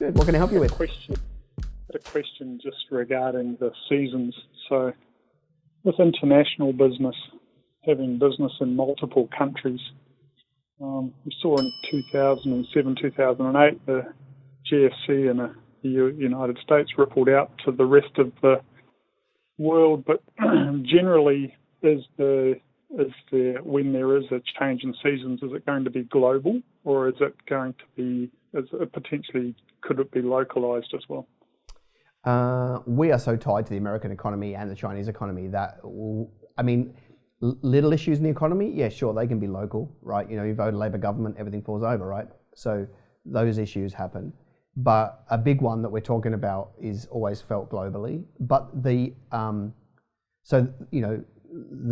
Good. What can I help you with? A question just regarding the seasons. So, with international business, having business in multiple countries, we saw in 2007, 2008, the GFC in the United States rippled out to the rest of the world. But generally, when there is a change in seasons, is it going to be global, or is it going to be, could it be localized as well? We are so tied to the American economy and the Chinese economy that, little issues in the economy, yeah, sure, they can be local, right? You vote a Labor government, everything falls over, right? So those issues happen. But a big one that we're talking about is always felt globally. But the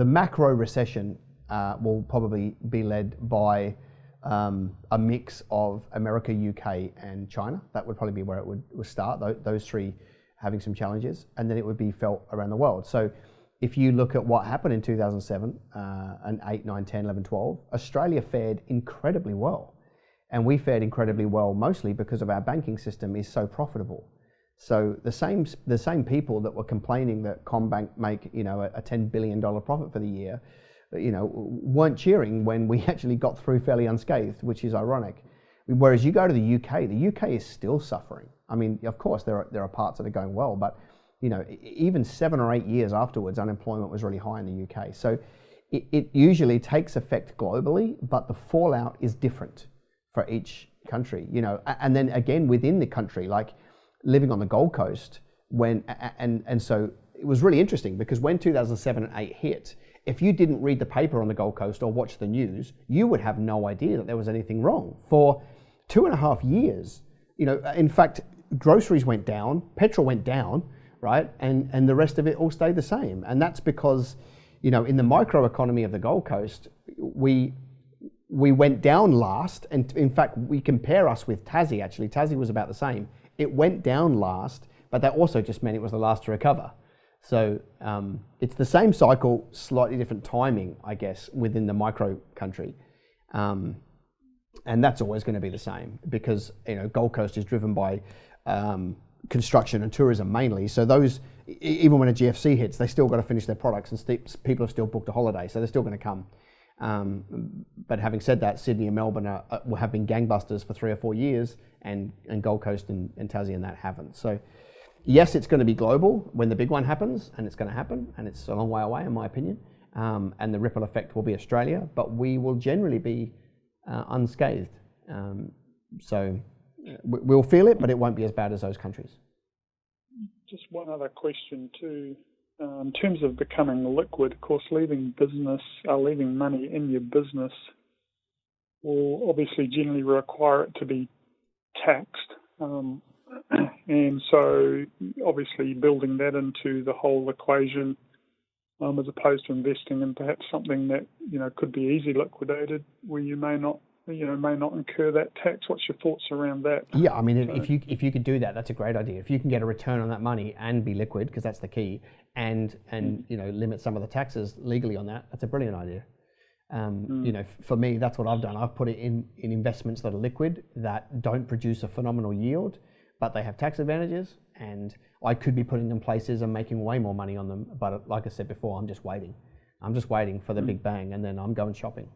macro recession will probably be led by a mix of America, UK, and China. That would probably be where it would start, those three having some challenges, and then it would be felt around the world. So if you look at what happened in 2007 and 8, 9, 10, 11, 12, Australia fared incredibly well. And we fared incredibly well mostly because of our banking system is so profitable. So the same people that were complaining that CommBank make a $10 billion profit for the year, weren't cheering when we actually got through fairly unscathed, which is ironic. Whereas you go to the UK is still suffering. I mean, of course there are parts that are going well, but even 7 or 8 years afterwards, unemployment was really high in the UK. So it usually takes effect globally, but the fallout is different for each country, and then again within the country, like living on the Gold Coast and so it was really interesting because when 2007 and 8 hit, if you didn't read the paper on the Gold Coast or watch the news, you would have no idea that there was anything wrong. For 2.5 years, in fact, groceries went down, petrol went down, right? And the rest of it all stayed the same. And that's because, in the microeconomy of the Gold Coast, we went down last. And in fact, we compare us with Tassie, actually. Tassie was about the same. It went down last, but that also just meant it was the last to recover. So it's the same cycle, slightly different timing, I guess, within the micro country. And that's always going to be the same because, Gold Coast is driven by construction and tourism mainly. So those, even when a GFC hits, they still got to finish their products and people have still booked a holiday. So they're still going to come. But having said that, Sydney and Melbourne have been gangbusters for 3 or 4 years and Gold Coast and Tassie and that haven't. So yes, it's going to be global when the big one happens, and it's going to happen, and it's a long way away in my opinion. And the ripple effect will be Australia, but we will generally be unscathed. So we'll feel it, but it won't be as bad as those countries. Just one other question too. In terms of becoming liquid, of course, leaving money in your business will obviously generally require it to be taxed. And so obviously building that into the whole equation as opposed to investing in perhaps something that, could be easily liquidated where you may not incur that tax. What's your thoughts around that? Yeah, I mean, if you could do that, that's a great idea. If you can get a return on that money and be liquid, because that's the key, and limit some of the taxes legally on that, that's a brilliant idea. For me, that's what I've done. I've put it in investments that are liquid, that don't produce a phenomenal yield, but they have tax advantages, and I could be putting them places and making way more money on them. But like I said before, I'm just waiting. I'm just waiting for the big bang, and then I'm going shopping.